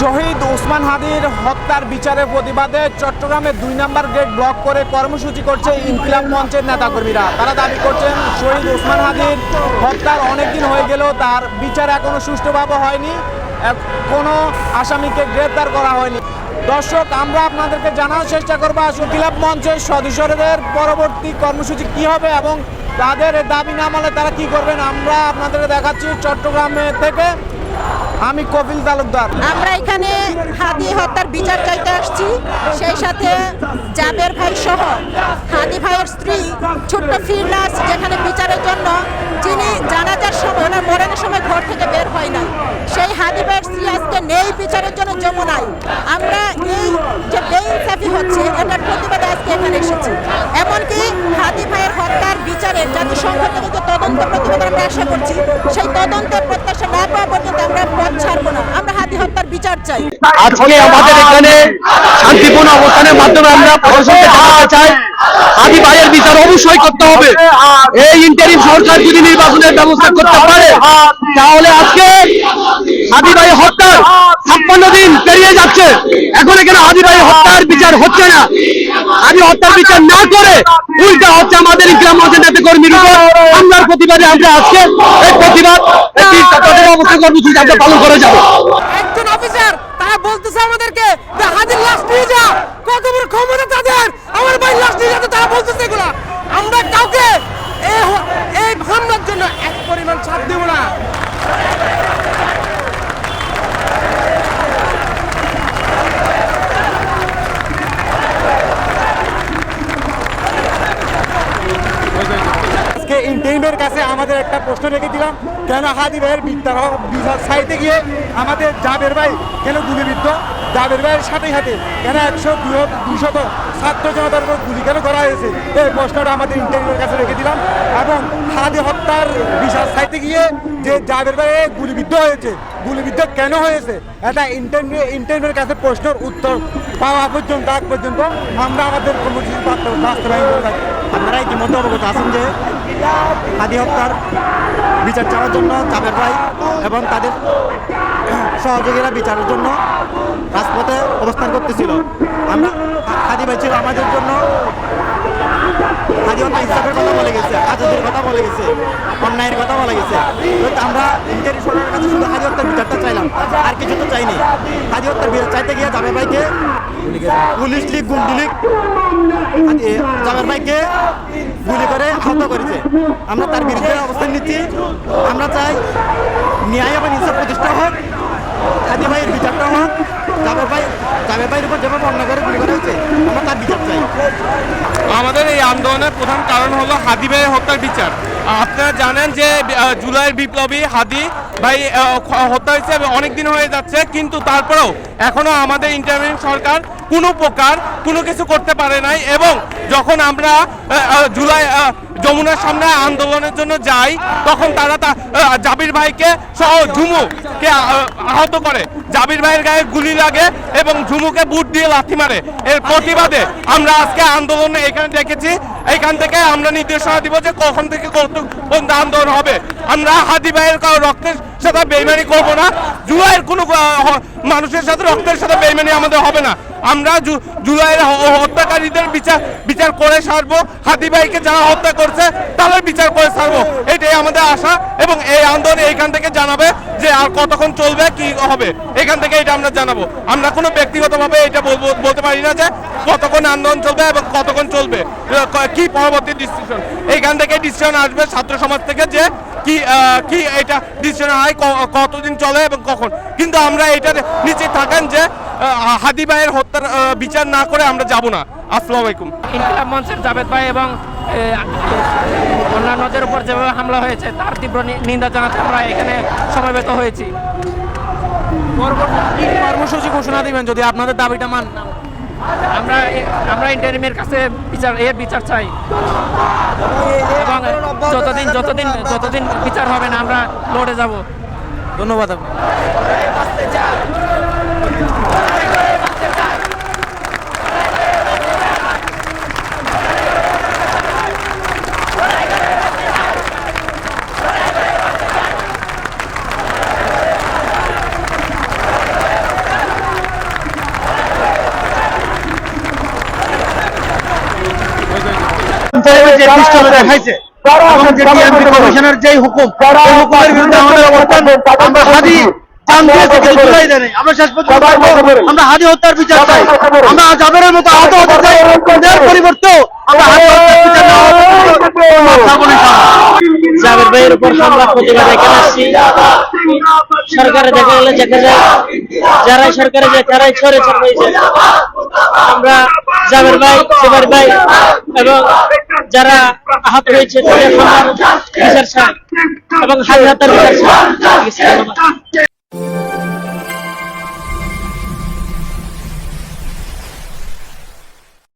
শহীদ ওসমান হাদির হত্যার বিচারের প্রতিবাদে চট্টগ্রামে 2 নম্বর গেট ব্লক করে কর্মসূচি করছে ইনকিলাব মঞ্চের নেতাকর্মীরা। তারা দাবি করছেন শহীদ ওসমান হাদির হত্যার অনেকদিন হয়ে গেলেও তার বিচার এখনো সুষ্ঠুভাবে হয়নি, কোনো আসামিকে গ্রেপ্তার করা হয়নি। দর্শক, আমরা আপনাদেরকে জানার চেষ্টা করবো ইনকিলাব মঞ্চের সদস্যদের পরবর্তী কর্মসূচি কি হবে এবং তাদের দাবি না মানলে তারা কি করবেন আমরা আপনাদের দেখাচ্ছি চট্টগ্রামে থেকে। আমি কপিল তালুকদার। আমরা এখানে হাদি হত্যার বিচার চাইতে আসছি, সেই সাথে জাবের ভাই সহ হাদি ভাইয়ের স্ত্রী ছোট্ট ফিরনাস, যেখানে বিচারের জন্য যিনি জানাজার সময় ওনার মরণের সময় ঘর থেকে বের হয় নাই, সেই হাদি ভাইয়ের স্ত্রী আজকে নেই বিচারের জন্য যমুনায়। আমরা এই যে বেইনসাফি হচ্ছে এটার প্রতিবাদে আজকে এখানে এসেছি। এমনকি হাদি ভাইয়ের হত্যার বিচারের জাতিসংঘ থেকে যে তদন্ত প্রতিবেদন আমরা আশা করছি, সেই তদন্তের প্রত্যাশা না পাওয়া পর্যন্ত আমরা পথ ছাড়বো না। আমরা হাদি হত্যার বিচার চাই। আজকে আমাদের এখানে শান্তিপূর্ণ অবস্থানের মাধ্যমে আমরা প্রশাসনকে জানাতে চাই হাদি ভাইয়ের বিচার অবশ্যই করতে হবে। এই ইন্টারিম সরকার যদি নির্বাচনের ব্যবস্থা করতে পারে তাহলে আজকে হাদি ভাই হত্যার 56 দিন পেরিয়ে যাচ্ছে, এখন এখানে হাদি ভাই হত্যার বিচার হচ্ছে না। হাদি হত্যার বিচার না করে উল্টা হচ্ছে আমাদের ইনকিলাব মঞ্চের নেতাকর্মীর উপর হামলার প্রতিবাদে আমরা আজকে এই প্রতিবাদ অবস্থা কর্মসূচি আমরা পালন করে যাবো। একজন অফিসার তারা বলতেছে আমাদেরকে যে হাদির লাশ নিয়ে যা, কত বড় ক্ষমতা তাদের, আমার ভাই লাশ নিয়ে যাতে তারা বলতেছে এগুলা। আমরা কাউকে এই হামলার জন্য এক পরিমাণ ছাড় দেব না। ইন্টারিমের কাছে আমাদের একটা প্রশ্ন রেখে দিলাম, কেন হাদি ভাইয়ের বিচার চাইতে গিয়ে আমাদের জাবের ভাই কেন গুলিবিদ্ধ, জাবের ভাইয়ের সাথে সাথে কেন 100-200 ছাত্র জনতার উপর গুলি কেন করা হয়েছে, এই প্রশ্নটা আমাদের ইন্টারিমের কাছে রেখে দিলাম। এবং হাদি হত্যার বিচার চাইতে গিয়ে যে জাবের ভাই গুলিবিদ্ধ হয়েছে, গুলিবিদ্ধ কেন হয়েছে, এটা ইন্টারিমের কাছে প্রশ্নের উত্তর পাওয়া পর্যন্ত আগ পর্যন্ত আমরা আমাদের কর্মসূচি বাস্তবায়ন করে থাকি। আপনারা ইতিমধ্যে অবগত আছেন যে হাদি হত্যার বিচার চাওয়ার জন্য জাবের ভাই এবং তাদের সহযোগীরা বিচারের জন্য রাজপথে অবস্থান করতেছিল। আমরা হাদি ভাই ছিল আমাদের জন্য, হাদি হত্যা ইনসাফের কথা বলে গেছে, আজাদের কথা বলে গেছে, অন্যায়ের কথা বলে গেছে। আমরা ইন্টারি সরকারের কাছে শুধু হাদি হত্যার বিচারটা চাইলাম, আর কিছু তো চাইনি। হাদি হত্যার বিচার চাইতে গিয়ে জাবের ভাইকে পুলিশ লীগ গুন্ডি লীগ জাবের ভাইকে গুলি করে আহত করেছে। আমরা তার বিরুদ্ধে অবস্থান নিচ্ছি। আমরা চাই ন্যায় এবং ইনসাফ প্রতিষ্ঠা হোক, হাদি ভাইয়ের বিচারটা হোক। জাবের ভাইয়ের উপর যেভাবে অন্যায় করে গুলি করা হয়েছে আমরা তার বিচার চাই। আমাদের এই আন্দোলনের প্রধান কারণ হলো হাদি ভাইয়ের হত্যার বিচার। আপনারা জানেন যে জুলাইয়ের বিপ্লবী হাদি ভাই হত্যা হয়েছে অনেক দিন হয়ে যাচ্ছে, কিন্তু তারপরেও এখনো আমাদের ইন্টারিম সরকার কোনো প্রকার কোনো কিছু করতে পারে নাই। এবং যখন আমরা জুলাই যমুনার সামনে আন্দোলনের জন্য যাই, তখন তারা জাবির ভাইকে সহ ঝুমুকে আহত করে, জাবির ভাইয়ের গায়ে গুলি লাগে এবং ঝুমুকে বুট দিয়ে লাথি মারে। এর প্রতিবাদে আমরা আজকে আন্দোলনে এখানে ডেকেছি। এখান থেকে আমরা নির্দেশনা দিব যে কখন থেকে কোন আন্দোলন হবে। আমরা হাদি ভাইয়ের রক্তের সাথে বেইমানি করব না, জুলাইয়ের কোনো মানুষের সাথে রক্তের সাথে বেইমানি আমাদের হবে না। আমরা জুলাইয়ের হত্যাকারীদের বিচার করে ছাড়বো, হাদি ভাইকে যারা হত্যা করছে তাদের বিচার করে ছাড়বো, এটাই আমাদের আশা। এবং এই আন্দোলন এইখান থেকে জানাবে যে আর কতক্ষণ চলবে, কি হবে, এখান থেকে এটা আমরা জানাবো। আমরা কোনো ব্যক্তিগতভাবে এটা বলতে পারি না যে কতক্ষণ আন্দোলন চলবে এবং কতক্ষণ চলবে, কি পরবর্তী ডিসিশন। এইখান থেকে ডিসিশন আসবে ছাত্র সমাজ থেকে যে কি এটা ডিসিশন হয়, কতদিন চলে এবং কখন। কিন্তু আমরা এটা নিচে থাকেন যে হাদি ভাইয়ের হত্যার বিচার না করে আমরা যাব না। আসসালামু আলাইকুম। ইনকিলাব মঞ্চের জাবেদ ভাই এবং অন্যান্যদের উপর যেভাবে হামলা হয়েছে তার তীব্র নিন্দা জানাতে আমরা এখানে সমবেত হয়েছি। কর্মসূচি ঘোষণা দিবেন যদি আপনাদের দাবিটা মান। আমরা ইন্টারিমের কাছে বিচার চাই এবং যতদিন বিচার হবে না আমরা লড়ে যাব। ধন্যবাদ। সাহেবের যে দৃষ্টান্ত দেখাইছে এবং যে ডিএমপি কমিশনের যে হুকুম এই হুকুমের বিরুদ্ধে আমাদের অবস্থান। আমরা হাদি জান দিয়েছে কিন্তু জুলাই দেয় নাই। আমরা শেষ পর্যন্ত আমরা হাদি হত্যার বিচার চাই। আমরা জাবেরের মতো আহত হতে চাই, এর পরিবর্তেও আমরা হাদি হত্যার বিচার না হওয়া পর্যন্ত জাবের ভাইয়ের উপর হামলা প্রতিবাদ এখানে আসছি। সরকারে দেখা গেলে যারাই সরকারে যায় তারাই ছড়ে হয়েছে। আমরা জাবের ভাই, জুবাইর ভাই এবং যারা আহত হয়েছে তাদের বিচার চাই এবং হাদি হত্যার বিচার চাই।